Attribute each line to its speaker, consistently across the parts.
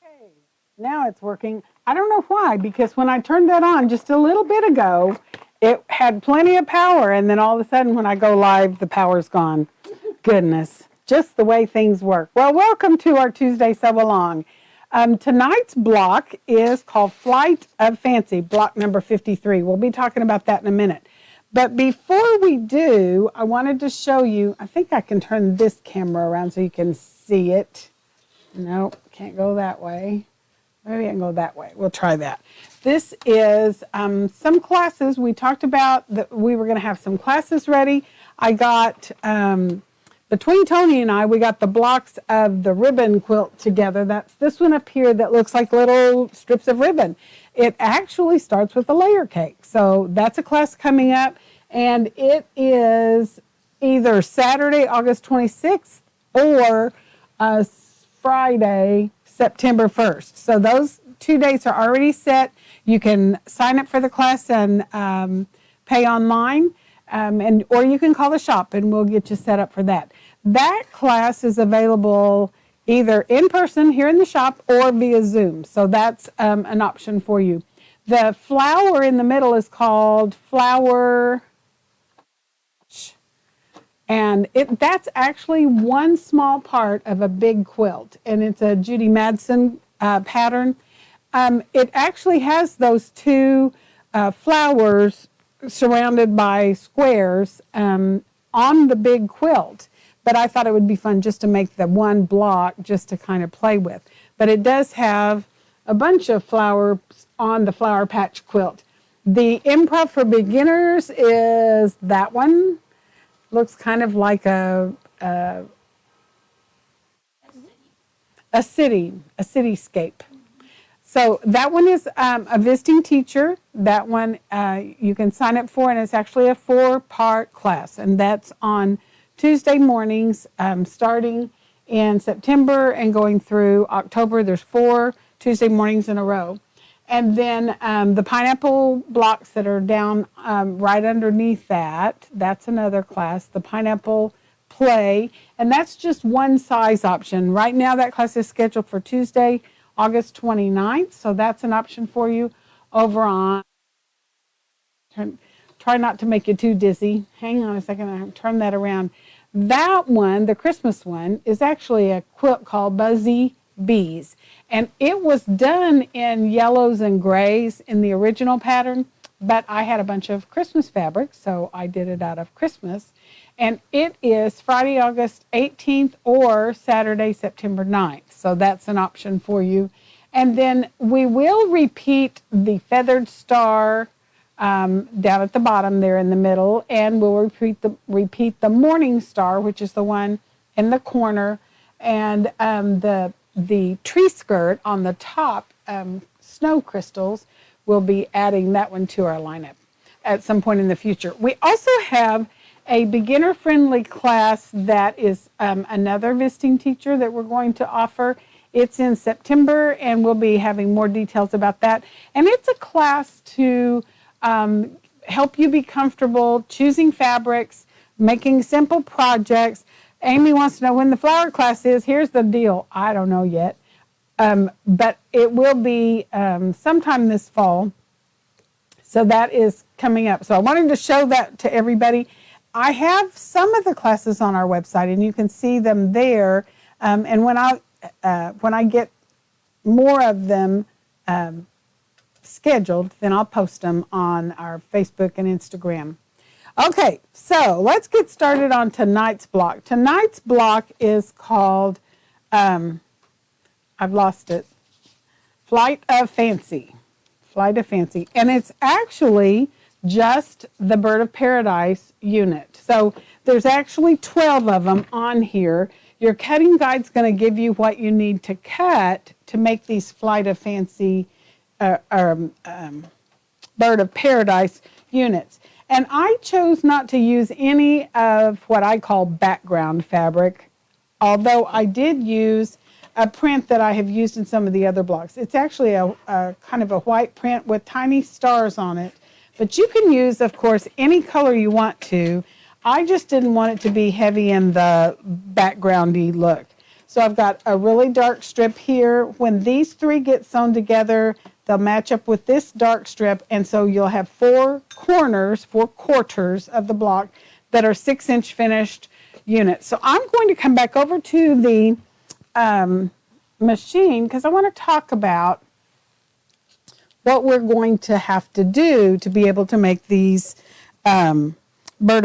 Speaker 1: Okay, now it's working. I don't know why, because when I turned that on just a little bit ago, it had plenty of power, and then all of a sudden when I go live, the power's gone. Goodness, just the way things work. Well, welcome to our Tuesday Sew Along. Tonight's block is called Flight of Fancy, block number 53. We'll be talking about that in a minute. But before we do, I wanted to show you, I think I can turn this camera around so you can see it. Nope, can't go that way. Maybe I can go that way. We'll try that. This is some classes. We talked about that we were going to have some classes ready. I got, between Tony and I, we got the blocks of the ribbon quilt together. That's this one up here that looks like little strips of ribbon. It actually starts with a layer cake. So that's a class coming up, and it is either Saturday, August 26th, or Friday, September 1st. So those 2 dates are already set. You can sign up for the class and pay online, or you can call the shop and we'll get you set up for that. That class is available either in person here in the shop or via Zoom. So that's an option for you. The flower in the middle is called Flower, and that's actually one small part of a big quilt, and it's a Judy Madsen pattern. It actually has those two flowers surrounded by squares on the big quilt, but I thought it would be fun just to make the one block just to kind of play with. But it does have a bunch of flowers on the Flower Patch quilt. The Improv for Beginners is that one. Looks kind of like a cityscape. So that one is a visiting teacher. That one you can sign up for, and it's actually a 4-part class, and that's on Tuesday mornings, starting in September and going through October. There's 4 Tuesday mornings in a row. And then the pineapple blocks that are down right underneath that, that's another class, the pineapple play. And that's just one size option. Right now that class is scheduled for Tuesday, August 29th. So that's an option for you over on. Try not to make you too dizzy. Hang on a second, I'll turn that around. That one, the Christmas one, is actually a quilt called Buzzy Bees. And it was done in yellows and grays in the original pattern, but I had a bunch of Christmas fabric, so I did it out of Christmas. And it is Friday, August 18th or Saturday, September 9th. So that's an option for you. And then we will repeat the feathered star down at the bottom there in the middle, and we'll repeat the morning star, which is the one in the corner, and the tree skirt on the top, snow crystals, we'll be adding that one to our lineup at some point in the future. We also have a beginner-friendly class that is another visiting teacher that we're going to offer. It's in September, and we'll be having more details about that. And it's a class to help you be comfortable choosing fabrics, making simple projects. Amy wants to know when the flower class is. Here's the deal. I don't know yet. But it will be sometime this fall. So that is coming up. So I wanted to show that to everybody. I have some of the classes on our website, and you can see them there. And when I get more of them scheduled, then I'll post them on our Facebook and Instagram. Okay, so let's get started on tonight's block. Tonight's block is called, I've lost it, Flight of Fancy. Flight of Fancy. And it's actually just the Bird of Paradise unit. So there's actually 12 of them on here. Your cutting guide's going to give you what you need to cut to make these Flight of Fancy Bird of Paradise units. And I chose not to use any of what I call background fabric, although I did use a print that I have used in some of the other blocks. It's actually a kind of a white print with tiny stars on it, but you can use, of course, any color you want to. I just didn't want it to be heavy in the backgroundy look. So I've got a really dark strip here. When these three get sewn together, they'll match up with this dark strip, and so you'll have 4 corners, 4 quarters of the block that are 6-inch finished units. So I'm going to come back over to the machine because I want to talk about what we're going to have to do to be able to make these Bird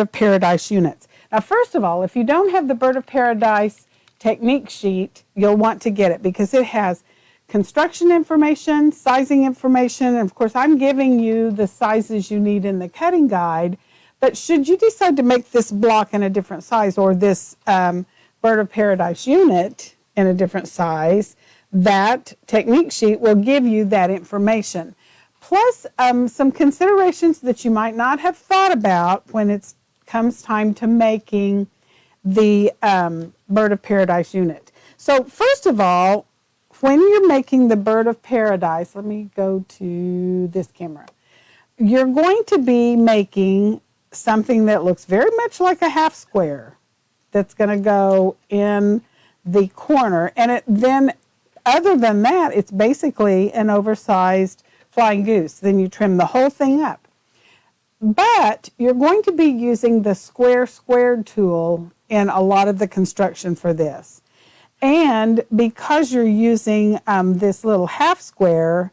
Speaker 1: of Paradise units. Now, first of all, if you don't have the Bird of Paradise technique sheet, you'll want to get it because it has construction information, sizing information, and of course I'm giving you the sizes you need in the cutting guide. But should you decide to make this block in a different size or this Bird of Paradise unit in a different size, that technique sheet will give you that information. Plus some considerations that you might not have thought about when it comes time to making the Bird of Paradise unit. So first of all, when you're making the Bird of Paradise, let me go to this camera. You're going to be making something that looks very much like a half square that's going to go in the corner. And then other than that, it's basically an oversized flying goose. Then you trim the whole thing up. But you're going to be using the square squared tool in a lot of the construction for this. And because you're using this little half square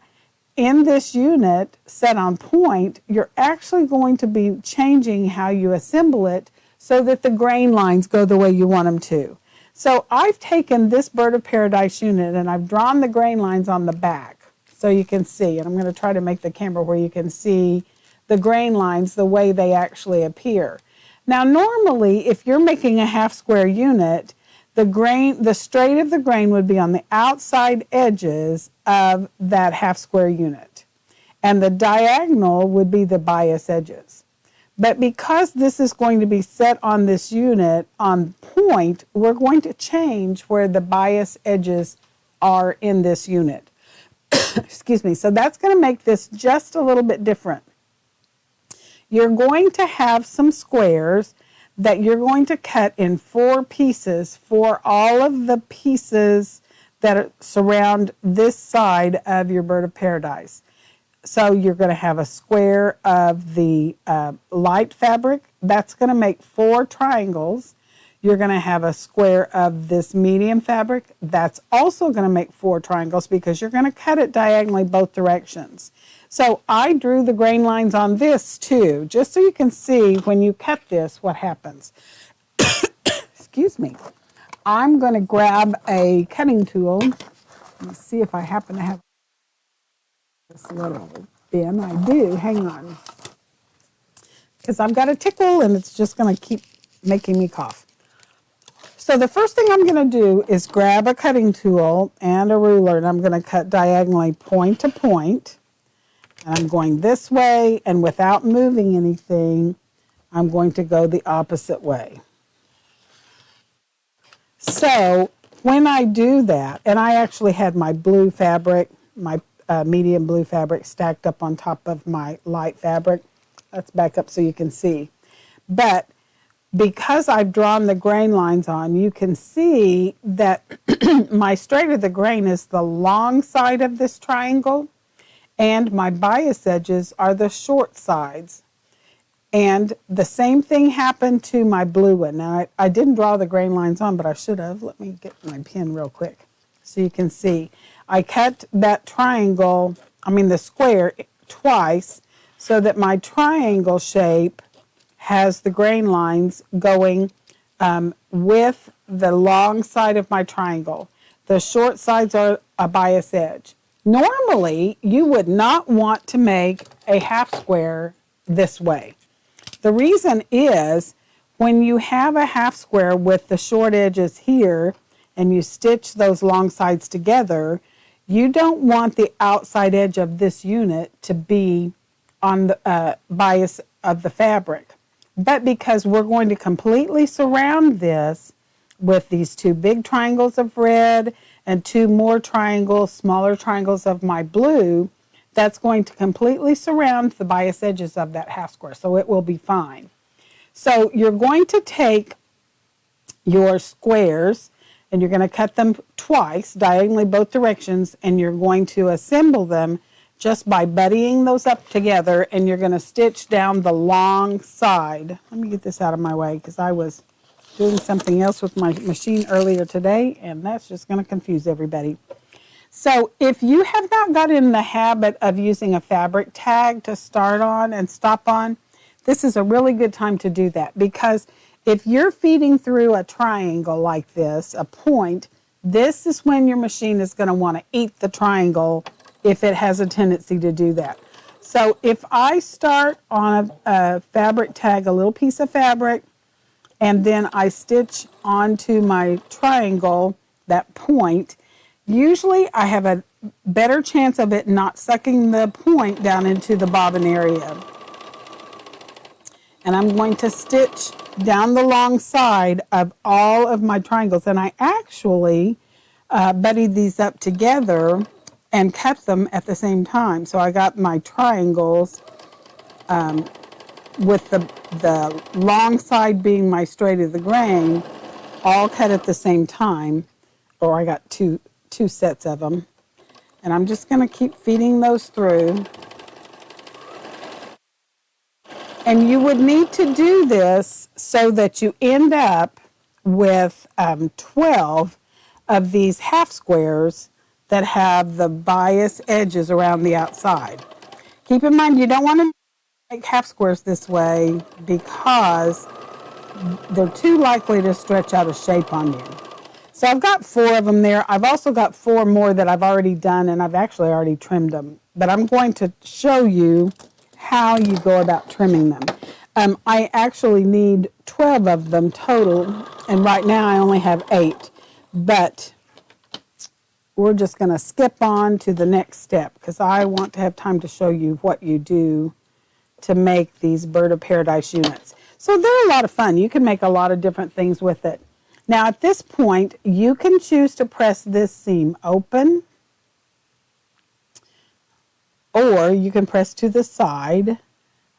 Speaker 1: in this unit set on point, you're actually going to be changing how you assemble it so that the grain lines go the way you want them to. So I've taken this Bird of Paradise unit and I've drawn the grain lines on the back so you can see. And I'm going to try to make the camera where you can see the grain lines the way they actually appear. Now normally if you're making a half square unit, the straight of the grain would be on the outside edges of that half square unit. And the diagonal would be the bias edges. But because this is going to be set on this unit on point, we're going to change where the bias edges are in this unit. Excuse me. So that's going to make this just a little bit different. You're going to have some squares that you're going to cut in 4 pieces for all of the pieces that surround this side of your Bird of Paradise. So you're going to have a square of the light fabric. That's going to make 4 triangles. You're going to have a square of this medium fabric. That's also going to make 4 triangles because you're going to cut it diagonally both directions. So I drew the grain lines on this too, just so you can see when you cut this what happens. Excuse me. I'm going to grab a cutting tool. Let me see if I happen to have this little bin. I do. Hang on. Because I've got a tickle and it's just going to keep making me cough. So the first thing I'm going to do is grab a cutting tool and a ruler, and I'm going to cut diagonally point to point. And I'm going this way, and without moving anything, I'm going to go the opposite way. So when I do that, and I actually had my blue fabric, my medium blue fabric stacked up on top of my light fabric. Let's back up so you can see. But because I've drawn the grain lines on, you can see that my straight of the grain is the long side of this triangle, and my bias edges are the short sides. And the same thing happened to my blue one. Now, I didn't draw the grain lines on, but I should have. Let me get my pen real quick so you can see. I cut that triangle, the square, twice so that my triangle shape has the grain lines going with the long side of my triangle. The short sides are a bias edge. Normally, you would not want to make a half square this way. The reason is when you have a half square with the short edges here and you stitch those long sides together, you don't want the outside edge of this unit to be on the bias of the fabric. But because we're going to completely surround this with these 2 big triangles of red and 2 more triangles, smaller triangles of my blue, that's going to completely surround the bias edges of that half square, so it will be fine. So you're going to take your squares and you're going to cut them twice, diagonally both directions, and you're going to assemble them just by buddying those up together, and you're going to stitch down the long side. Let me get this out of my way because I was doing something else with my machine earlier today, and that's just going to confuse everybody. So if you have not got in the habit of using a fabric tag to start on and stop on, this is a really good time to do that, because if you're feeding through a triangle like this, a point, this is when your machine is going to want to eat the triangle if it has a tendency to do that. So if I start on a fabric tag, a little piece of fabric, and then I stitch onto my triangle, that point, usually I have a better chance of it not sucking the point down into the bobbin area. And I'm going to stitch down the long side of all of my triangles. And I actually buddied these up together and cut them at the same time. So I got my triangles with the long side being my straight of the grain, all cut at the same time, or I got two sets of them. And I'm just going to keep feeding those through. And you would need to do this so that you end up with 12 of these half squares that have the bias edges around the outside. Keep in mind, you don't want to make half squares this way because they're too likely to stretch out of shape on you. So I've got 4 of them there. I've also got 4 more that I've already done, and I've actually already trimmed them. But I'm going to show you how you go about trimming them. I actually need 12 of them total, and right now I only have 8. But we're just going to skip on to the next step because I want to have time to show you what you do to make these bird of paradise units. So they're a lot of fun. You can make a lot of different things with it. Now at this point, you can choose to press this seam open, or you can press to the side.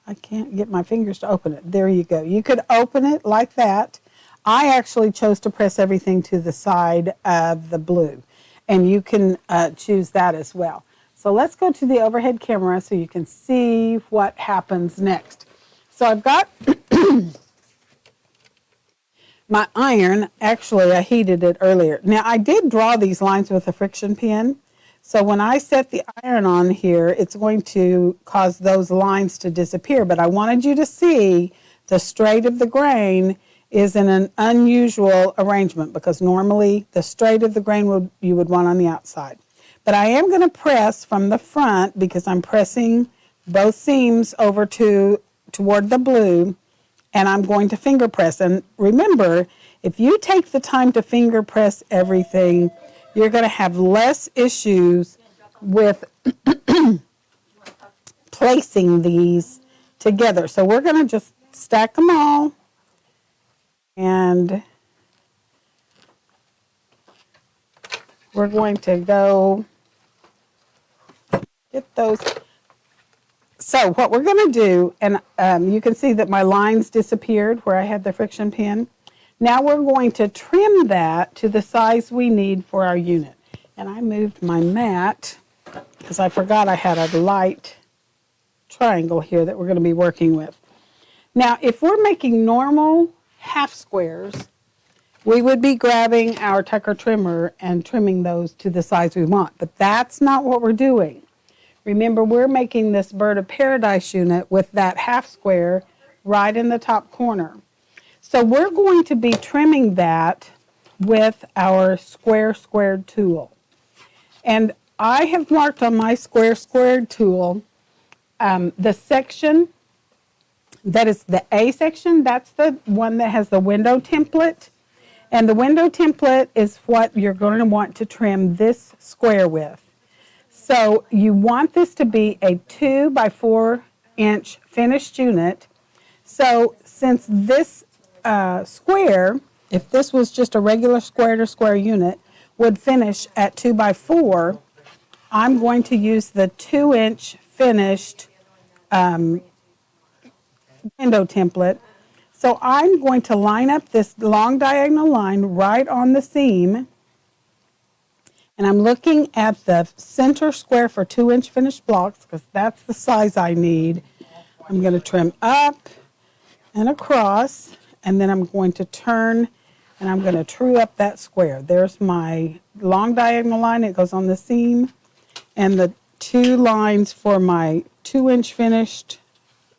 Speaker 1: I can't get my fingers to open it. There you go. You could open it like that. I actually chose to press everything to the side of the blue, and you can choose that as well. So let's go to the overhead camera so you can see what happens next. So I've got my iron. Actually, I heated it earlier. Now I did draw these lines with a friction pin. So when I set the iron on here, it's going to cause those lines to disappear. But I wanted you to see the straight of the grain is in an unusual arrangement because normally the straight of the grain you would want on the outside. But I am going to press from the front because I'm pressing both seams over toward the blue, and I'm going to finger press. And remember, if you take the time to finger press everything, you're going to have less issues with placing these together. So we're going to just stack them all, and we're going to go get those. So what we're going to do, and you can see that my lines disappeared where I had the friction pin. Now we're going to trim that to the size we need for our unit. And I moved my mat because I forgot I had a light triangle here that we're going to be working with. Now, if we're making normal half squares, we would be grabbing our Tucker trimmer and trimming those to the size we want. But that's not what we're doing. Remember, we're making this bird of paradise unit with that half square right in the top corner. So we're going to be trimming that with our square squared tool. And I have marked on my square squared tool the section that is the A section. That's the one that has the window template. And the window template is what you're going to want to trim this square with. So you want this to be a 2 by 4 inch finished unit. So since this square, if this was just a regular square to square unit, would finish at 2 by 4, I'm going to use the 2 inch finished window template. So I'm going to line up this long diagonal line right on the seam, and I'm looking at the center square for 2-inch finished blocks because that's the size I need. I'm going to trim up and across, and then I'm going to turn and I'm going to true up that square. There's my long diagonal line. It goes on the seam, and the 2 lines for my 2-inch finished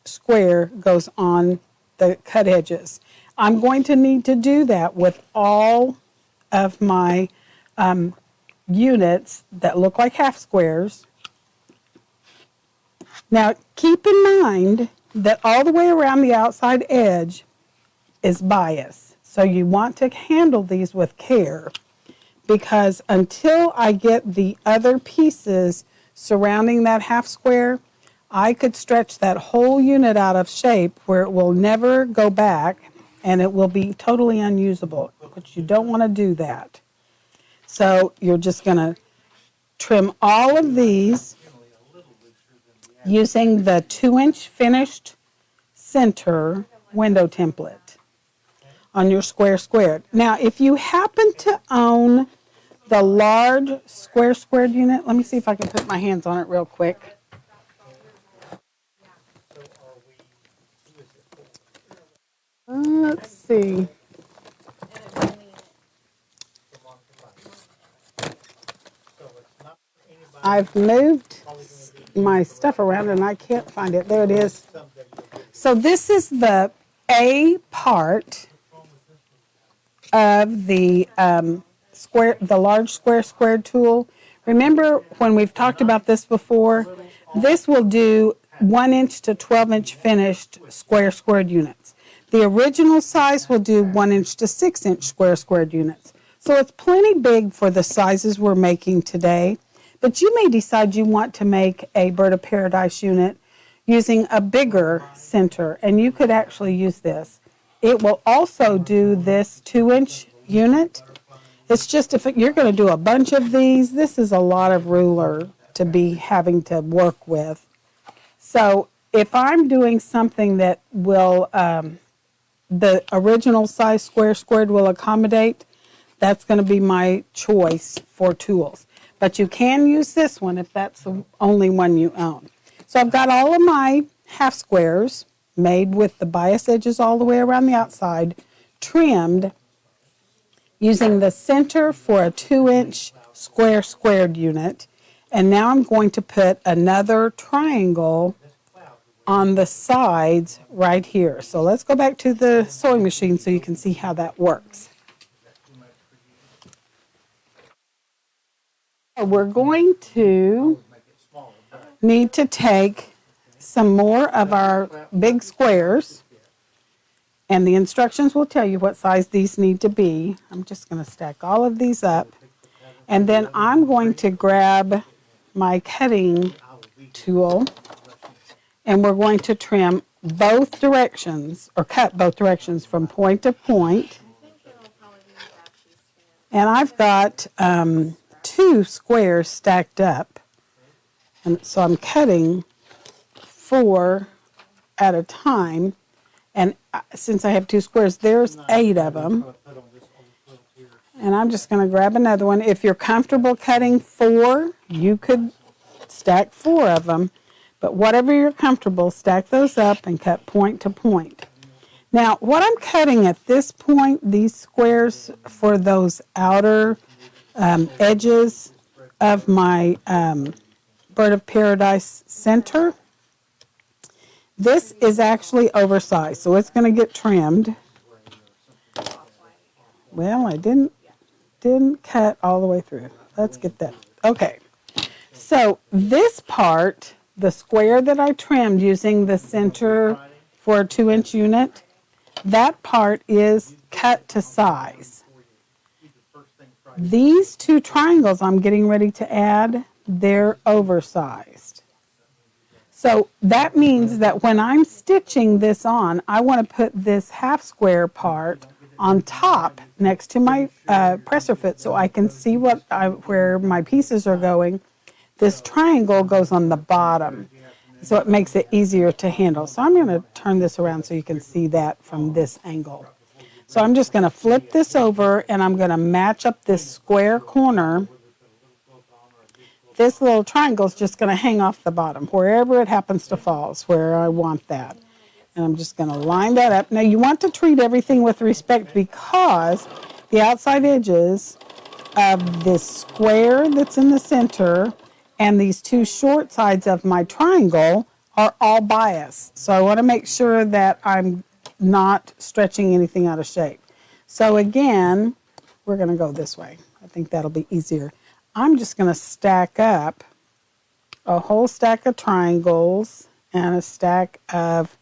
Speaker 1: square goes on the cut edges. I'm going to need to do that with all of my units that look like half squares. Now keep in mind that all the way around the outside edge is bias. So you want to handle these with care, because until I get the other pieces surrounding that half square, I could stretch that whole unit out of shape where it will never go back and it will be totally unusable, but you don't want to do that. So you're just going to trim all of these using the 2-inch finished center window template on your square squared. Now, if you happen to own the large square squared unit, let me see if I can put my hands on it real quick. Let's see. I've moved my stuff around and I can't find it. There it is. So this is the A part of the the large square squared tool. Remember when we've talked about this before? This will do 1-inch to 12-inch finished square squared units. The original size will do 1-inch to 6-inch square squared units. So it's plenty big for the sizes we're making today. But you may decide you want to make a Bird of Paradise unit using a bigger center, and you could actually use this. It will also do this 2-inch unit. It's just if you're going to do a bunch of these, this is a lot of ruler to be having to work with. So if I'm doing something that will, the original size square squared will accommodate, that's going to be my choice for tools. But you can use this one if that's the only one you own. So I've got all of my half squares made with the bias edges all the way around the outside, trimmed using the center for a 2-inch square squared unit. And now I'm going to put another triangle on the sides right here. So let's go back to the sewing machine so you can see how that works. We're going to need to take some more of our big squares, and the instructions will tell you what size these need to be. I'm just going to stack all of these up, and then I'm going to grab my cutting tool, and we're going to trim both directions, or cut both directions from point to point. And I've got 2 squares stacked up, and so I'm cutting 4 at a time, and since I have 2 squares, there's 8 of them, and I'm just going to grab another one. If you're comfortable cutting 4, you could stack 4 of them, but whatever you're comfortable, stack those up and cut point to point. Now, what I'm cutting at this point, these squares for those outer edges of my Bird of Paradise center, this is actually oversized, so it's going to get trimmed. Well, I didn't cut all the way through. Let's get that. Okay, so this part, the square that I trimmed using the center for a 2-inch unit, that part is cut to size. These 2 triangles I'm getting ready to add, they're oversized. So that means that when I'm stitching this on, I want to put this half square part on top next to my presser foot so I can see where my pieces are going. This triangle goes on the bottom. so it makes it easier to handle. So I'm going to turn this around so you can see that from this angle. So I'm just going to flip this over and I'm going to match up this square corner. This little triangle is just going to hang off the bottom. Wherever it happens to fall is where I want that. And I'm just going to line that up. Now you want to treat everything with respect because the outside edges of this square that's in the center and these two short sides of my triangle are all biased. So I want to make sure that I'm not stretching anything out of shape. So again, we're going to go this way. I think that'll be easier. I'm just going to stack up a whole stack of triangles and a stack of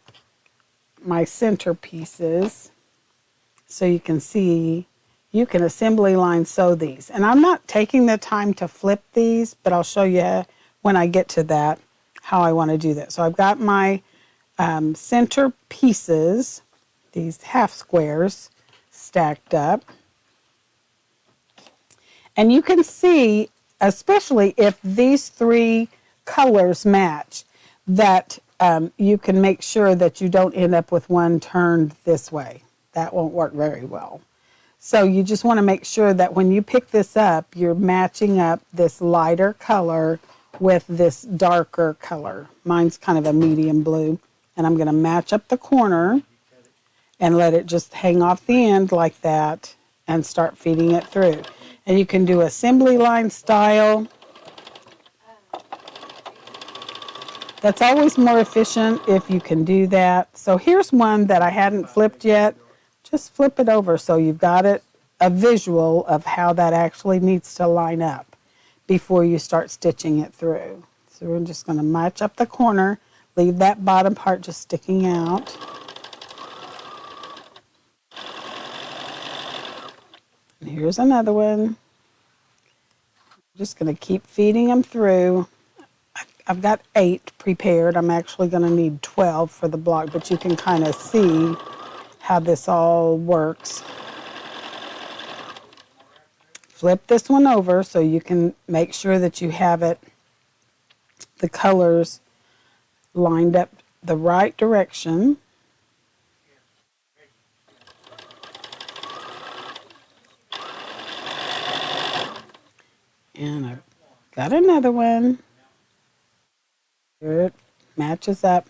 Speaker 1: my center pieces so you can see you can assembly line sew these. And I'm not taking the time to flip these, but I'll show you when I get to that how I want to do that. So I've got my center pieces, these half squares, stacked up. And you can see, especially if these three colors match, that you can make sure that you don't end up with one turned this way. That won't work very well. So you just want to make sure that when you pick this up, you're matching up this lighter color with this darker color. Mine's kind of a medium blue. And I'm going to match up the corner and let it just hang off the end like that and start feeding it through. And you can do assembly line style. That's always more efficient if you can do that. So here's one that I hadn't flipped yet. Just flip it over so you've got it, a visual of how that actually needs to line up before you start stitching it through. So we're just going to match up the corner, leave that bottom part just sticking out. And here's another one. I'm just going to keep feeding them through. I've got 8 prepared. I'm actually going to need 12 for the block, but you can kind of see how this all works. Flip this one over so you can make sure that you have it, the colors lined up the right direction. And I've got another one. Here it matches up.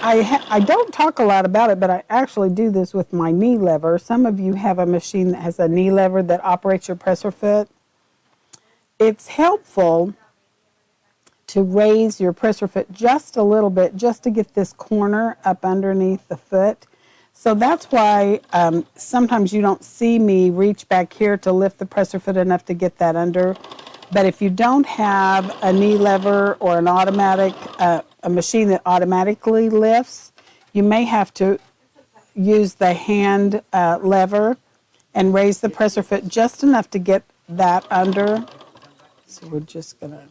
Speaker 1: I don't talk a lot about it, but I actually do this with my knee lever. Some of you have a machine that has a knee lever that operates your presser foot. It's helpful to raise your presser foot just a little bit, just to get this corner up underneath the foot. So that's why sometimes you don't see me reach back here to lift the presser foot enough to get that under. But if you don't have a knee lever or an automatic, a machine that automatically lifts, you may have to use the hand lever and raise the presser foot just enough to get that under. So we're just going to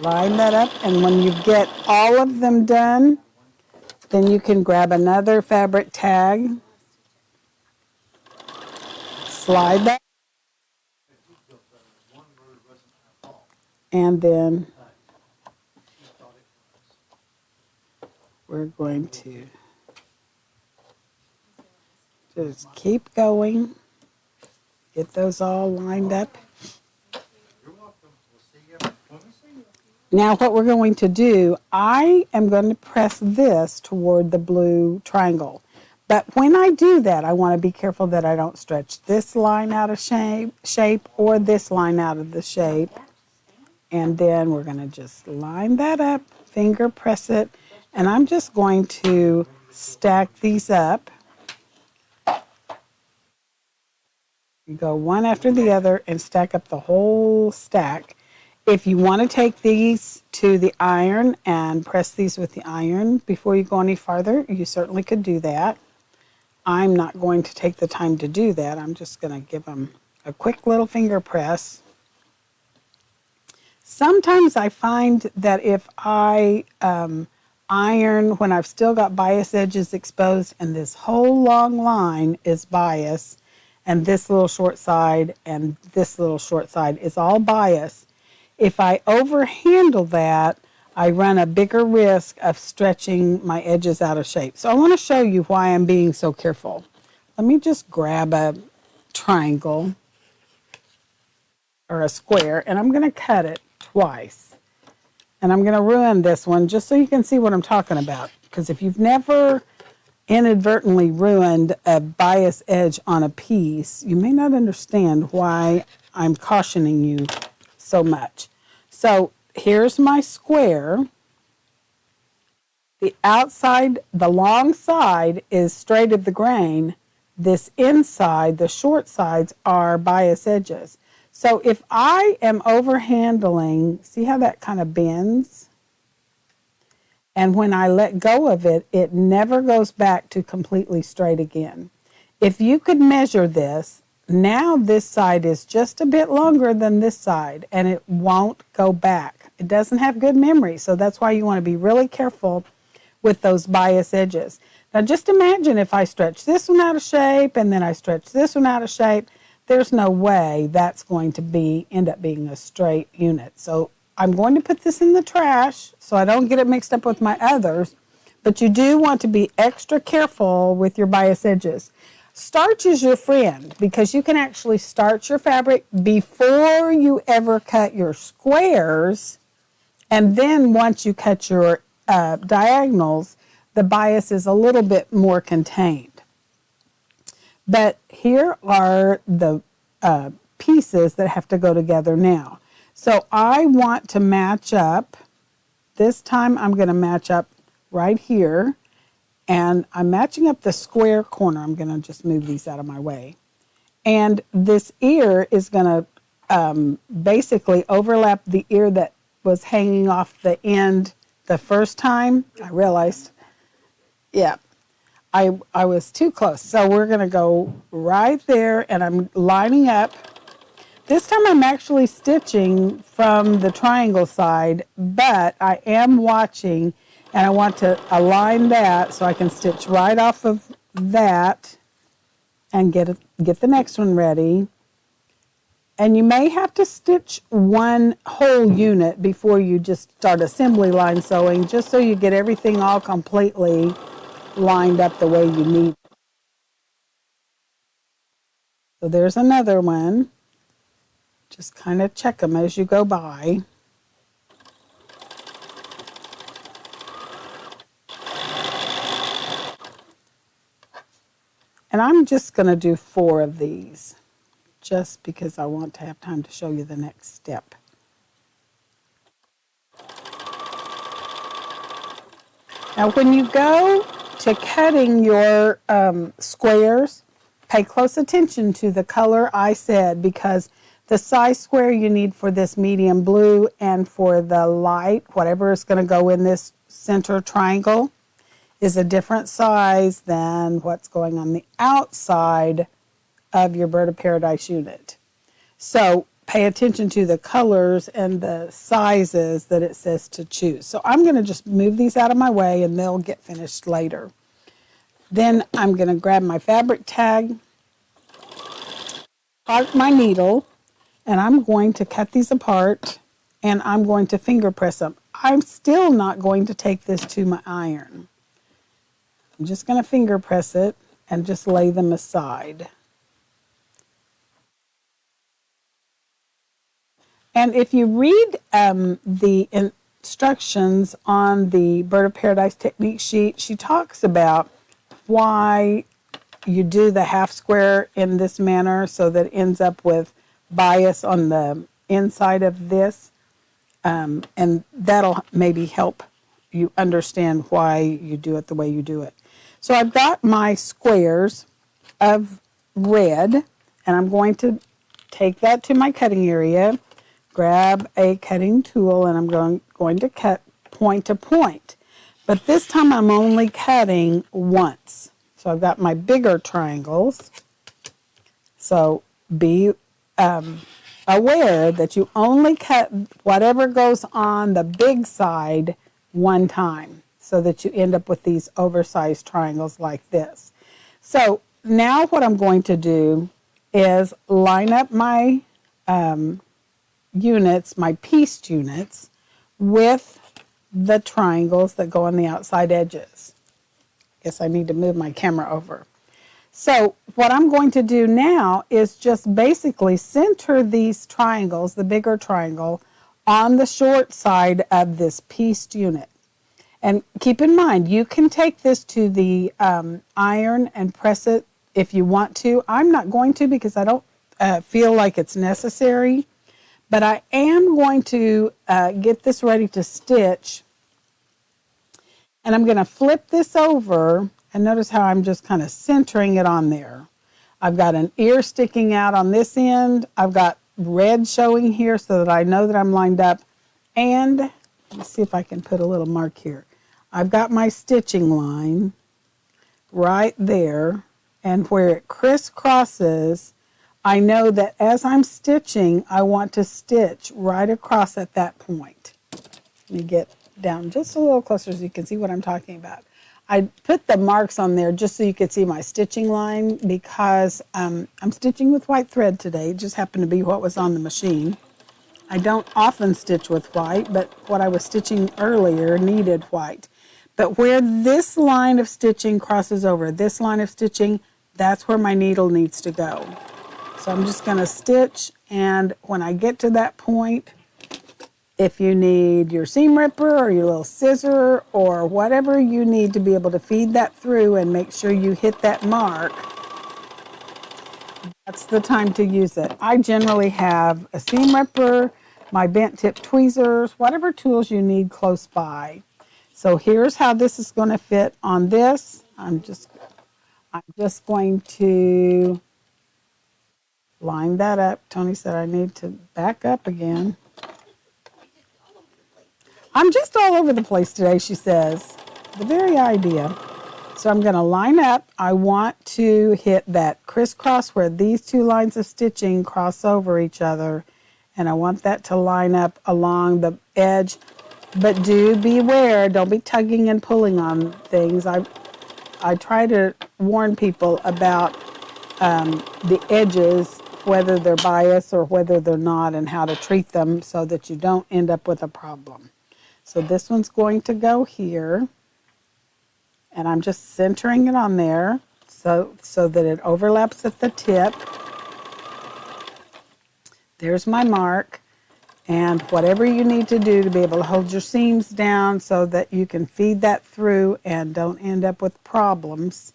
Speaker 1: line that up, and when you get all of them done, then you can grab another fabric tag, slide that, and then we're going to just keep going, get those all lined up. Now what we're going to do, I am going to press this toward the blue triangle. But when I do that, I want to be careful that I don't stretch this line out of shape or this line out of the shape. And then we're going to just line that up, finger press it, and I'm just going to stack these up. You go one after the other and stack up the whole stack. If you want to take these to the iron and press these with the iron before you go any farther, you certainly could do that. I'm not going to take the time to do that. I'm just going to give them a quick little finger press. Sometimes I find that if I iron when I've still got bias edges exposed, and this whole long line is bias, and this little short side and this little short side is all bias. If I overhandle that, I run a bigger risk of stretching my edges out of shape. So I want to show you why I'm being so careful. Let me just grab a triangle or a square, and I'm going to cut it twice. And I'm going to ruin this one just so you can see what I'm talking about. Because if you've never inadvertently ruined a bias edge on a piece, you may not understand why I'm cautioning you so much. So here's my square. The outside, the long side is straight of the grain. This inside, the short sides, are bias edges. So if I am overhandling, see how that kind of bends? And when I let go of it, it never goes back to completely straight again. If you could measure this, now this side is just a bit longer than this side, and it won't go back. It doesn't have good memory, so that's why you want to be really careful with those bias edges. Now just imagine if I stretch this one out of shape and then I stretch this one out of shape. There's no way that's going to end up being a straight unit. So I'm going to put this in the trash so I don't get it mixed up with my others. But you do want to be extra careful with your bias edges. Starch is your friend because you can actually starch your fabric before you ever cut your squares. And then once you cut your diagonals, the bias is a little bit more contained. But here are the pieces that have to go together now. So I want to match up. This time I'm going to match up right here. And I'm matching up the square corner. I'm going to just move these out of my way. And this ear is going to basically overlap the ear that was hanging off the end the first time. I realized, yeah. I was too close. So we're going to go right there, and I'm lining up. This time I'm actually stitching from the triangle side, but I am watching, and I want to align that so I can stitch right off of that and get the next one ready. And you may have to stitch one whole unit before you just start assembly line sewing, just so you get everything all completely lined up the way you need. So there's another one. Just kind of check them as you go by. And I'm just going to do 4 of these, just because I want to have time to show you the next step. Now when you go to cutting your squares, pay close attention to the color I said, because the size square you need for this medium blue and for the light, whatever is going to go in this center triangle, is a different size than what's going on the outside of your Bird of Paradise unit. So pay attention to the colors and the sizes that it says to choose. So I'm going to just move these out of my way and they'll get finished later. Then I'm going to grab my fabric tag, park my needle, and I'm going to cut these apart and I'm going to finger press them. I'm still not going to take this to my iron. I'm just going to finger press it and just lay them aside. And if you read the instructions on the Bird of Paradise technique sheet, she talks about why you do the half square in this manner so that it ends up with bias on the inside of this. And that'll maybe help you understand why you do it the way you do it. So I've got my squares of red, and I'm going to take that to my cutting area, grab a cutting tool, and I'm going to cut point to point. But this time I'm only cutting once. So I've got my bigger triangles. So be aware that you only cut whatever goes on the big side one time. so that you end up with these oversized triangles like this. So now what I'm going to do is line up my units, my pieced units, with the triangles that go on the outside edges. Guess I need to move my camera over. So what I'm going to do now is just basically center these triangles, the bigger triangle, on the short side of this pieced unit. And keep in mind, you can take this to the iron and press it if you want to. I'm not going to because I don't feel like it's necessary. But I am going to get this ready to stitch. And I'm going to flip this over. And notice how I'm just kind of centering it on there. I've got an ear sticking out on this end. I've got red showing here so that I know that I'm lined up. And let's see if I can put a little mark here. I've got my stitching line right there. And where it crisscrosses, I know that as I'm stitching, I want to stitch right across at that point. Let me get down just a little closer so you can see what I'm talking about. I put the marks on there just so you could see my stitching line because I'm stitching with white thread today. It just happened to be what was on the machine. I don't often stitch with white, but what I was stitching earlier needed white. But where this line of stitching crosses over, this line of stitching, that's where my needle needs to go. So I'm just going to stitch, and when I get to that point, if you need your seam ripper or your little scissor or whatever you need to be able to feed that through and make sure you hit that mark, that's the time to use it. I generally have a seam ripper, my bent tip tweezers, whatever tools you need close by. So here's how this is going to fit on this. I'm just going to line that up. Tony said I need to back up again. I'm just all over the place today, she says. The very idea. So I'm going to line up. I want to hit that crisscross where these two lines of stitching cross over each other. And I want that to line up along the edge. But do beware. Don't be tugging and pulling on things. I try to warn people about the edges, whether they're biased or whether they're not, and how to treat them so that you don't end up with a problem. So this one's going to go here, and I'm just centering it on there so that it overlaps at the tip. There's my mark, and whatever you need to do to be able to hold your seams down so that you can feed that through and don't end up with problems.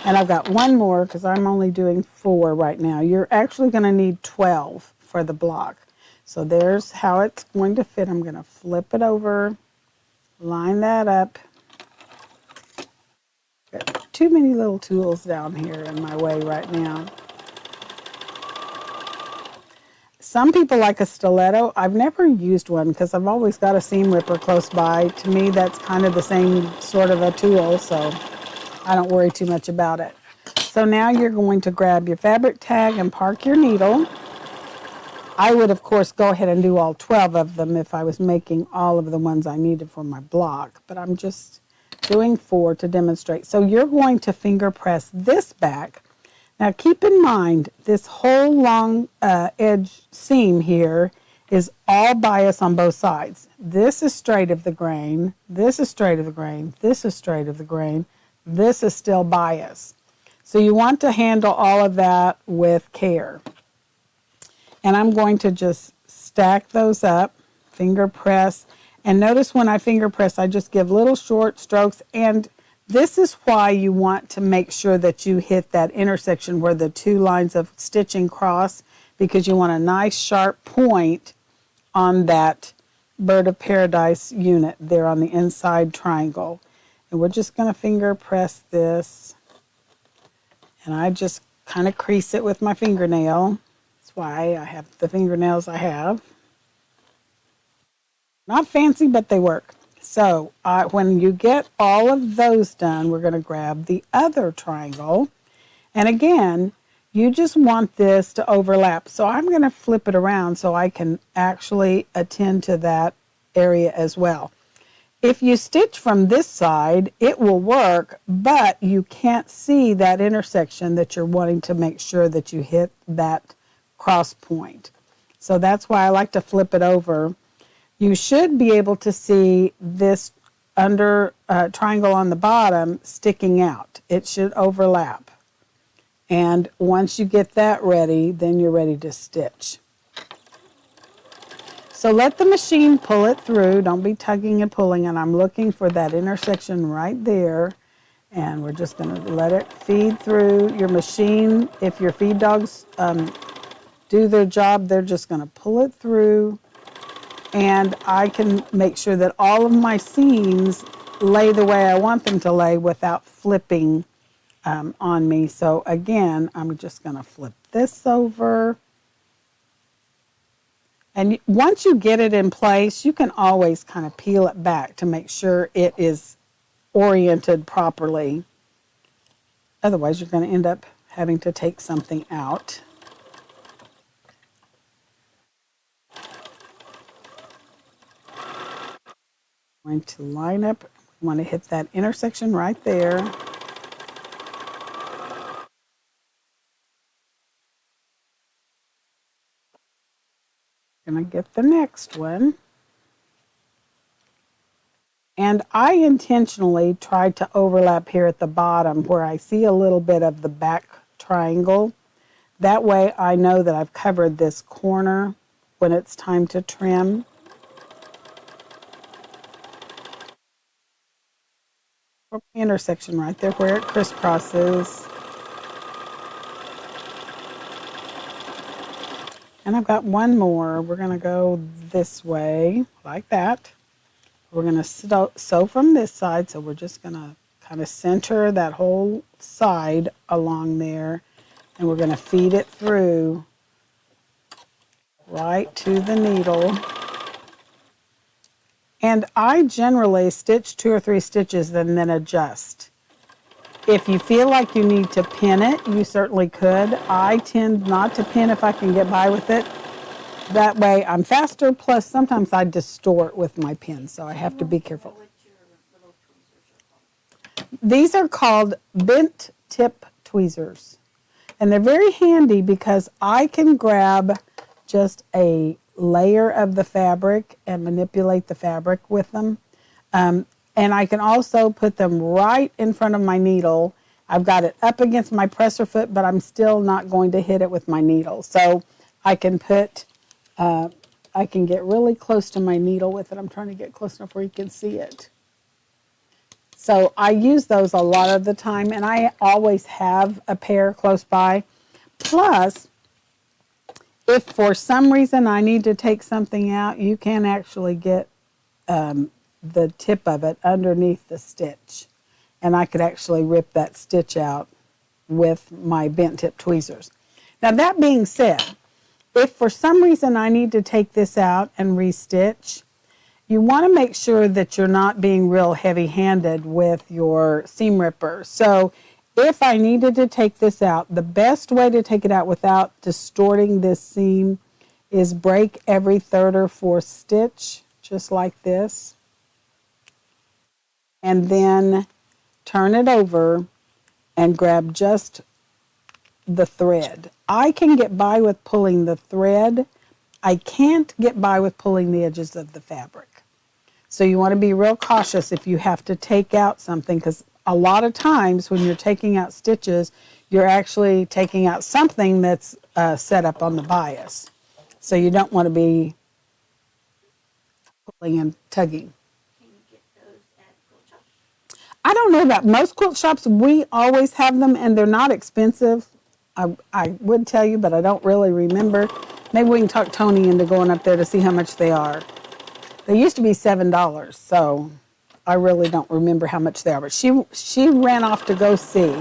Speaker 1: And I've got one more because I'm only doing 4 right now. You're actually going to need 12 for the block. So there's how it's going to fit. I'm going to flip it over, line that up. Got too many little tools down here in my way right now. Some people like a stiletto. I've never used one because I've always got a seam ripper close by. To me, that's kind of the same sort of a tool, so I don't worry too much about it. So now you're going to grab your fabric tag and park your needle. I would, of course, go ahead and do all 12 of them if I was making all of the ones I needed for my block, but I'm just doing 4 to demonstrate. So you're going to finger press this back. Now keep in mind, this whole long edge seam here is all bias on both sides. This is straight of the grain, this is straight of the grain, this is straight of the grain, this is still bias. So you want to handle all of that with care. And I'm going to just stack those up, finger press. And notice when I finger press, I just give little short strokes. And this is why you want to make sure that you hit that intersection where the two lines of stitching cross, because you want a nice sharp point on that bird of paradise unit there on the inside triangle. And we're just going to finger press this. And I just kind of crease it with my fingernail. That's why I have the fingernails I have. Not fancy, but they work. So when you get all of those done, we're going to grab the other triangle. And again, you just want this to overlap. So I'm going to flip it around so I can actually attend to that area as well. If you stitch from this side, it will work, but you can't see that intersection that you're wanting to make sure that you hit that cross point. So that's why I like to flip it over. You should be able to see this under triangle on the bottom sticking out. It should overlap. And once you get that ready, then you're ready to stitch. So let the machine pull it through. Don't be tugging and pulling. And I'm looking for that intersection right there. And we're just going to let it feed through your machine. If your feed dogs do their job, they're just going to pull it through. And I can make sure that all of my seams lay the way I want them to lay without flipping on me. So again, I'm just going to flip this over. And once you get it in place, you can always kind of peel it back to make sure it is oriented properly. Otherwise, you're going to end up having to take something out. I'm going to line up. We want to hit that intersection right there. Going to get the next one. And I intentionally tried to overlap here at the bottom where I see a little bit of the back triangle. That way I know that I've covered this corner when it's time to trim. Intersection right there where it crisscrosses. And I've got one more. We're going to go this way like that. We're going to sew from this side, so we're just going to kind of center that whole side along there, and we're going to feed it through right to the needle. And I generally stitch 2 or 3 stitches and then adjust. If you feel like you need to pin it, you certainly could. I tend not to pin if I can get by with it. That way I'm faster, plus sometimes I distort with my pin, so I have to be careful. These are called bent tip tweezers. And they're very handy because I can grab just a layer of the fabric and manipulate the fabric with them. And I can also put them right in front of my needle. I've got it up against my presser foot, but I'm still not going to hit it with my needle. So I can put, I can get really close to my needle with it. I'm trying to get close enough where you can see it. So I use those a lot of the time, and I always have a pair close by. Plus, if for some reason I need to take something out, you can actually get the tip of it underneath the stitch. And I could actually rip that stitch out with my bent tip tweezers. Now that being said, if for some reason I need to take this out and restitch, you want to make sure that you're not being real heavy-handed with your seam ripper. So if I needed to take this out, the best way to take it out without distorting this seam is break every 3rd or 4th stitch, just like this. And then turn it over and grab just the thread. I can get by with pulling the thread. I can't get by with pulling the edges of the fabric. So you want to be real cautious if you have to take out something, because a lot of times when you're taking out stitches, you're actually taking out something that's set up on the bias. So you don't want to be pulling and tugging.
Speaker 2: Can you get those at Quilt Shop?
Speaker 1: I don't know about most quilt shops. We always have them, and they're not expensive. I would tell you, but I don't really remember. Maybe we can talk Tony into going up there to see how much they are. They used to be $7, so I really don't remember how much they are. But she ran off to go see.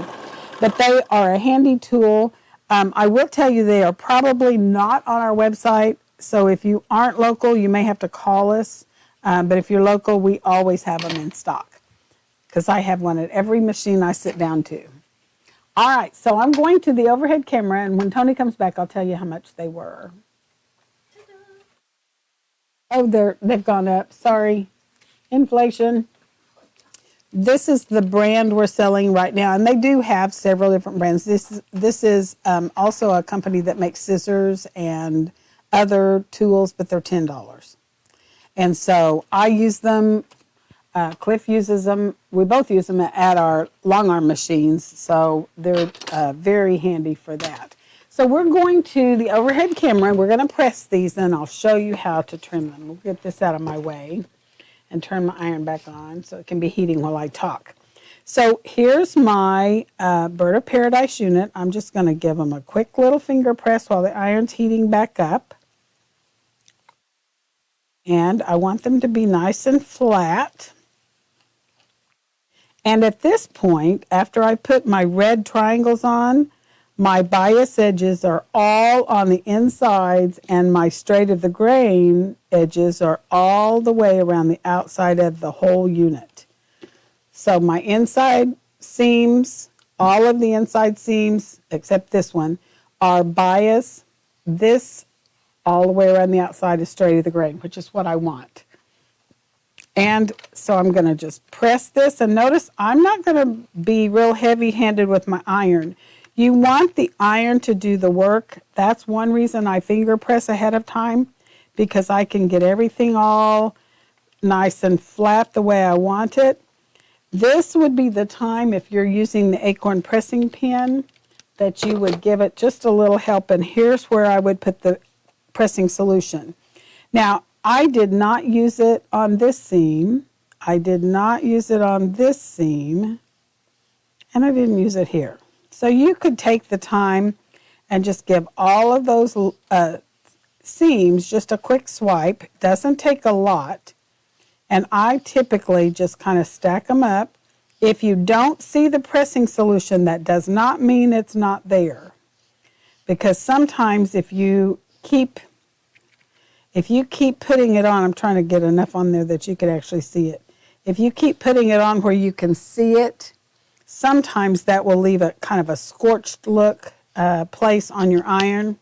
Speaker 1: But they are a handy tool. I will tell you they are probably not on our website. So if you aren't local, you may have to call us. But if you're local, we always have them in stock, because I have one at every machine I sit down to. All right, so I'm going to the overhead camera, and when Tony comes back, I'll tell you how much they were. Oh, they've gone up. Sorry. Inflation. This is the brand we're selling right now, and they do have several different brands. This is also a company that makes scissors and other tools, but they're $10. And so I use them. Cliff uses them. We both use them at our long arm machines, so they're very handy for that. So we're going to the overhead camera, and we're going to press these, and I'll show you how to trim them. We'll get this out of my way and turn my iron back on so it can be heating while I talk. So here's my Bird of Paradise unit. I'm just going to give them a quick little finger press while the iron's heating back up. And I want them to be nice and flat. And at this point, after I put my red triangles on, my bias edges are all on the insides, and my straight of the grain edges are all the way around the outside of the whole unit. So my inside seams, all of the inside seams, except this one, are bias. This all the way around the outside is straight of the grain, which is what I want. And so I'm going to just press this, and notice I'm not going to be real heavy-handed with my iron. You want the iron to do the work. That's one reason I finger press ahead of time, because I can get everything all nice and flat the way I want it. This would be the time, if you're using the acorn pressing pin, that you would give it just a little help, and here's where I would put the pressing solution. Now, I did not use it on this seam. I did not use it on this seam. And I didn't use it here. So you could take the time and just give all of those seams just a quick swipe. It doesn't take a lot. And I typically just kind of stack them up. If you don't see the pressing solution, that does not mean it's not there. Because sometimes if you keep putting it on, I'm trying to get enough on there that you could actually see it. If you keep putting it on where you can see it, sometimes that will leave a kind of a scorched look place on your iron.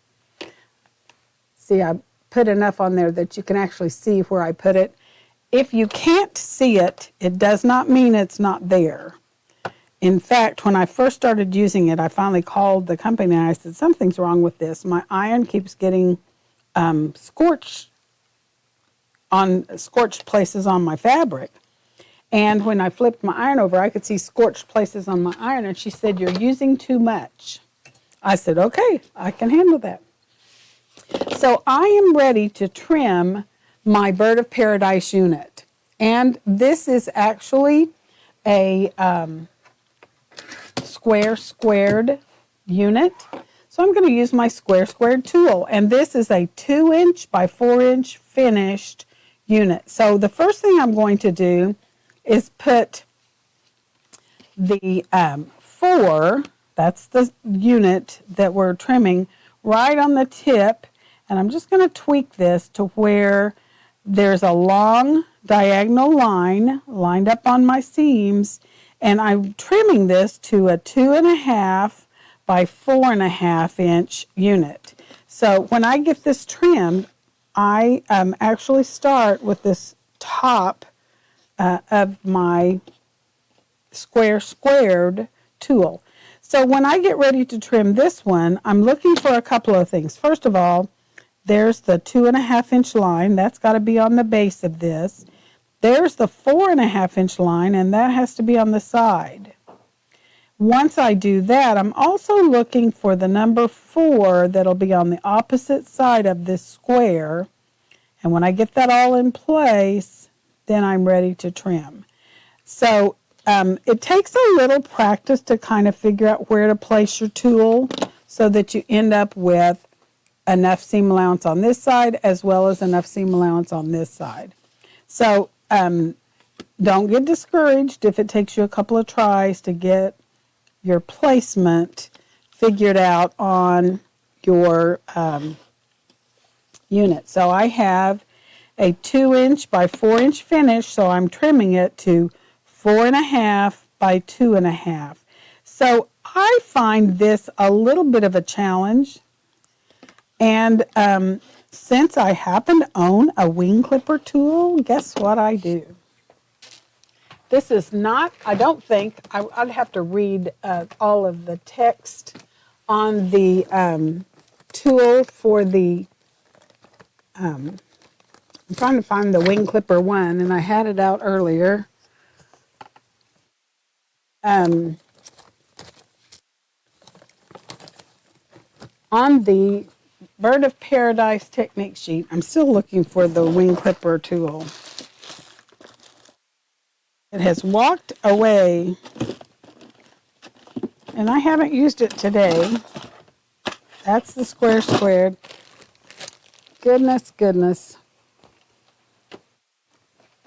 Speaker 1: See, I put enough on there that you can actually see where I put it. If you can't see it, it does not mean it's not there. In fact, when I first started using it, I finally called the company and I said, something's wrong with this. My iron keeps getting scorched places on my fabric. And when I flipped my iron over, I could see scorched places on my iron. And she said, you're using too much. I said, okay, I can handle that. So I am ready to trim my Bird of Paradise unit. And this is actually a squared unit. So I'm going to use my squared tool. And this is a 2" by 4" finished unit. So the first thing I'm going to do is put the 4, that's the unit that we're trimming, right on the tip. And I'm just going to tweak this to where there's a long diagonal line lined up on my seams. And I'm trimming this to a 2.5 by 4.5" unit. So when I get this trimmed, I actually start with this top of my squared tool. So when I get ready to trim this one, I'm looking for a couple of things. First of all, there's the 2.5" line. That's got to be on the base of this. There's the 4.5" line, and that has to be on the side. Once I do that, I'm also looking for the number 4 that'll be on the opposite side of this square. And when I get that all in place, then I'm ready to trim. So it takes a little practice to kind of figure out where to place your tool so that you end up with enough seam allowance on this side as well as enough seam allowance on this side. So don't get discouraged if it takes you a couple of tries to get your placement figured out on your unit. So I have a 2" by 4" finish, so I'm trimming it to 4.5 by 2.5. So I find this a little bit of a challenge. And since I happen to own a wing clipper tool, guess what I do? This is not, I don't think, I'd have to read all of the text on the tool for the, I'm trying to find the wing clipper one, and I had it out earlier. On the Bird of Paradise technique sheet, I'm still looking for the wing clipper tool. It has walked away, and I haven't used it today. That's the square squared. Goodness, goodness.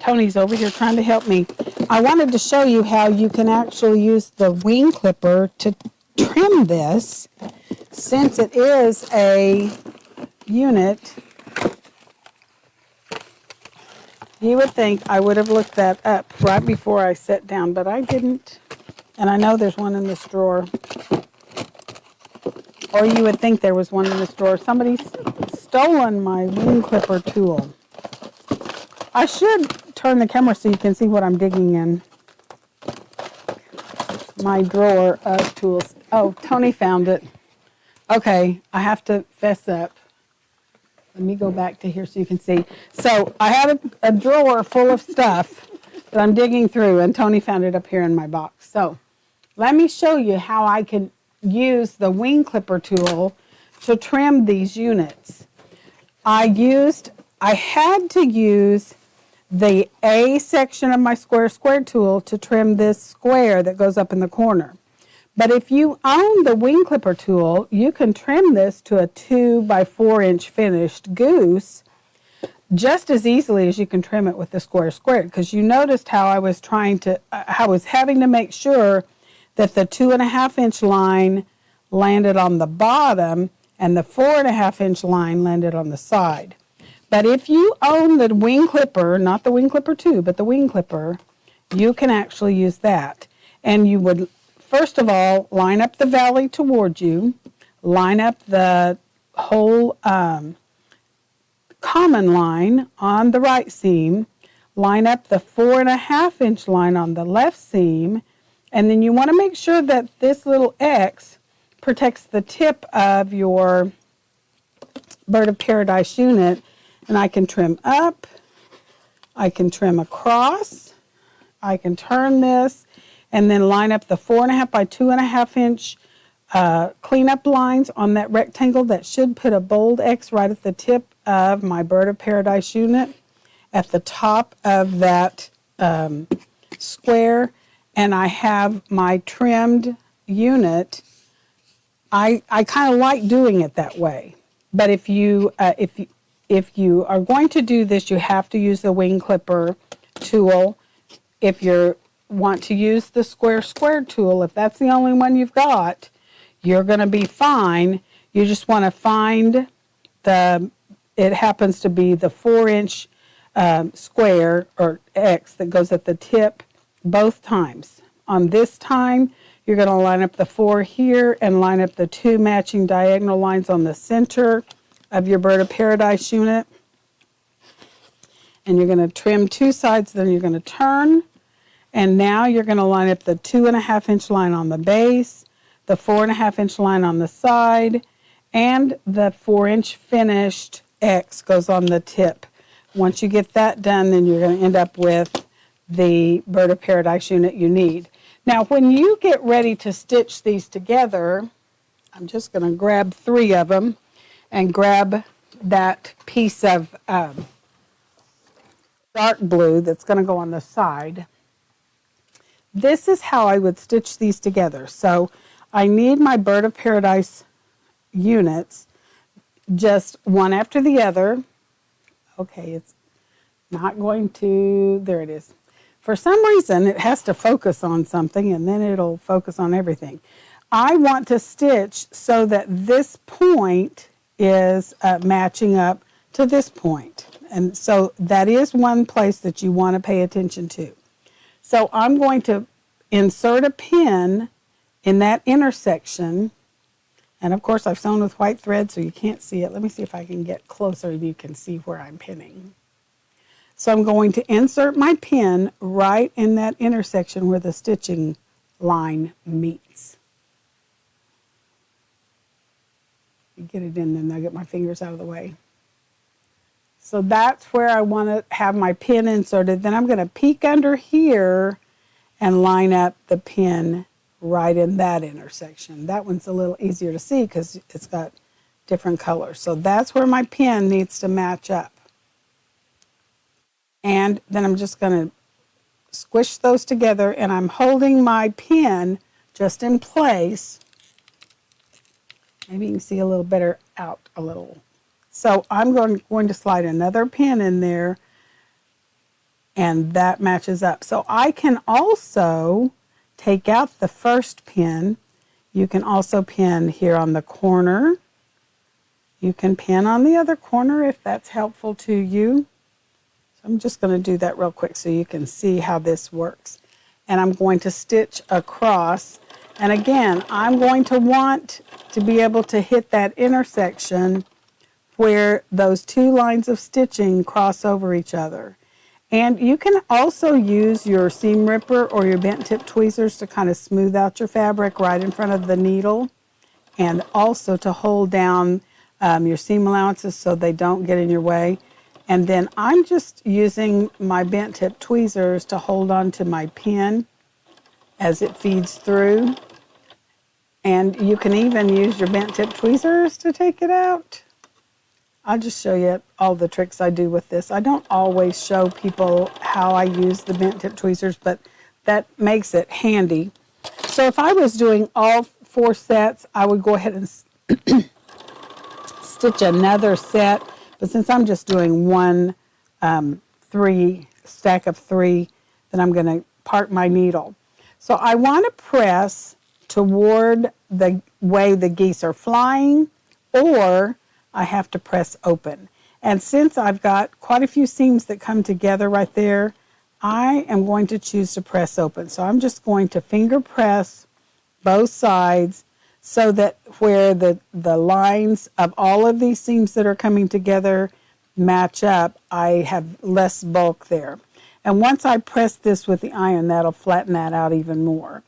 Speaker 1: Tony's over here trying to help me. I wanted to show you how you can actually use the wing clipper to trim this, since it is a unit. You would think I would have looked that up right before I sat down, but I didn't. And I know there's one in this drawer. Or you would think there was one in this drawer. Somebody's stolen my wing clipper tool. I should turn the camera so you can see what I'm digging in. My drawer of tools. Oh, Tony found it. Okay, I have to fess up. Let me go back to here so you can see. So I have a drawer full of stuff that I'm digging through, and Tony found it up here in my box. So let me show you how I can use the wing clipper tool to trim these units. I had to use the A section of my square tool to trim this square that goes up in the corner. But if you own the wing clipper tool, you can trim this to a 2 by 4 inch finished goose just as easily as you can trim it with the square squared. Because you noticed how I was having to make sure that the 2.5 inch line landed on the bottom and the 4.5 inch line landed on the side. But if you own the wing clipper, not the wing clipper 2, but the wing clipper, you can actually use that. And you would, first of all, line up the valley towards you, line up the whole common line on the right seam, line up the 4.5 inch line on the left seam, and then you want to make sure that this little X protects the tip of your Bird of Paradise unit. And I can trim up, I can trim across, I can turn this, and then line up the 4.5 by 2.5 inch cleanup lines on that rectangle that should put a bold X right at the tip of my Bird of Paradise unit at the top of that square. And I have my trimmed unit. I kind of like doing it that way. But if you are going to do this, you have to use the wing clipper tool. If you want to use the square tool, if that's the only one you've got, you're going to be fine. You just want to find it happens to be the 4 inch square or X that goes at the tip both times. On this time, you're going to line up the 4 here and line up the 2 matching diagonal lines on the center of your Bird of Paradise unit. And you're going to trim 2 sides, then you're going to turn. And now you're going to line up the 2.5 inch line on the base, the 4.5 inch line on the side, and the 4 inch finished X goes on the tip. Once you get that done, then you're going to end up with the Bird of Paradise unit you need. Now, when you get ready to stitch these together, I'm just going to grab 3 of them and grab that piece of dark blue that's going to go on the side. This is how I would stitch these together. So I need my Bird of Paradise units just one after the other. Okay, it's not going to, there it is. For some reason, it has to focus on something and then it'll focus on everything. I want to stitch so that this point is matching up to this point. And so that is one place that you want to pay attention to. So I'm going to insert a pin in that intersection. And of course I've sewn with white thread so you can't see it. Let me see if I can get closer and you can see where I'm pinning. So I'm going to insert my pin right in that intersection where the stitching line meets. Get it in and I'll get my fingers out of the way. So that's where I want to have my pin inserted. Then I'm going to peek under here and line up the pin right in that intersection. That one's a little easier to see because it's got different colors. So that's where my pin needs to match up. And then I'm just going to squish those together, and I'm holding my pin just in place. Maybe you can see a little better out a little. So I'm going to slide another pin in there, and that matches up. So I can also take out the first pin. You can also pin here on the corner. You can pin on the other corner if that's helpful to you. So I'm just going to do that real quick so you can see how this works. And I'm going to stitch across. And again, I'm going to want to be able to hit that intersection where those two lines of stitching cross over each other. And you can also use your seam ripper or your bent tip tweezers to kind of smooth out your fabric right in front of the needle, and also to hold down your seam allowances so they don't get in your way. And then I'm just using my bent tip tweezers to hold on to my pin as it feeds through. And you can even use your bent tip tweezers to take it out. I'll just show you all the tricks I do with this. I don't always show people how I use the bent tip tweezers, but that makes it handy. So if I was doing all 4 sets, I would go ahead and stitch another set. But since I'm just doing one stack of 3, then I'm going to part my needle. So I want to press toward the way the geese are flying, or I have to press open. And since I've got quite a few seams that come together right there, I am going to choose to press open. So I'm just going to finger press both sides so that where the lines of all of these seams that are coming together match up, I have less bulk there. And once I press this with the iron, that'll flatten that out even more.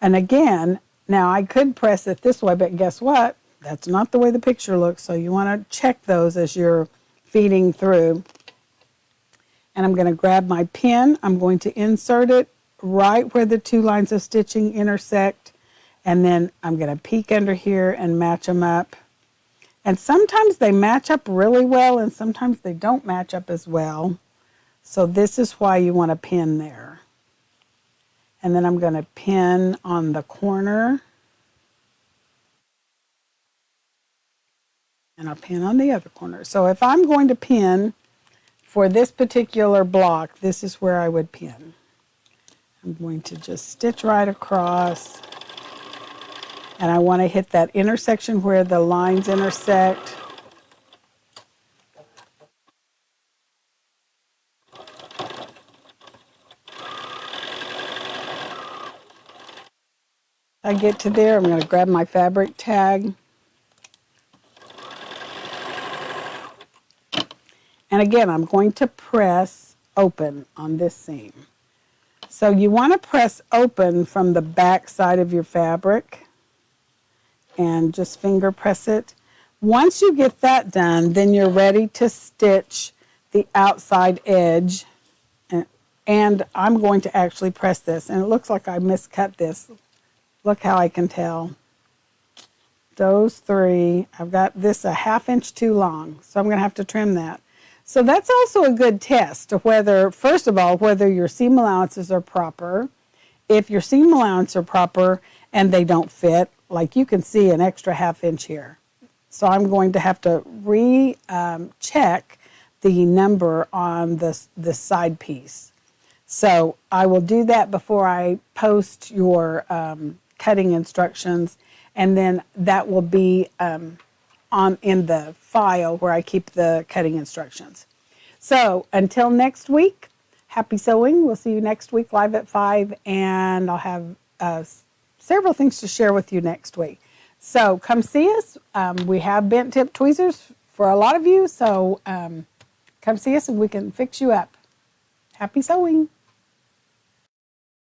Speaker 1: And again, now I could press it this way, but guess what? That's not the way the picture looks, so you want to check those as you're feeding through. And I'm going to grab my pin. I'm going to insert it right where the 2 lines of stitching intersect, and then I'm going to peek under here and match them up. And sometimes they match up really well, and sometimes they don't match up as well. So this is why you want to pin there. And then I'm going to pin on the corner. And I'll pin on the other corner. So if I'm going to pin for this particular block, this is where I would pin. I'm going to just stitch right across. And I want to hit that intersection where the lines intersect. I get to there, I'm going to grab my fabric tag. And again, I'm going to press open on this seam. So you want to press open from the back side of your fabric and just finger press it. Once you get that done, then you're ready to stitch the outside edge. And I'm going to actually press this. And it looks like I miscut this. Look how I can tell. Those 3, I've got this a 1/2 inch too long, so I'm going to have to trim that. So that's also a good test of whether, first of all, whether your seam allowances are proper. If your seam allowances are proper and they don't fit, like you can see an extra 1/2 inch here. So I'm going to have to check the number on the side piece. So I will do that before I post your cutting instructions, and then that will be in the file where I keep the cutting instructions. So until next week, happy sewing. We'll see you next week live at 5, and I'll have several things to share with you next week. So come see us. We have bent tip tweezers for a lot of you, so come see us and we can fix you up. Happy sewing.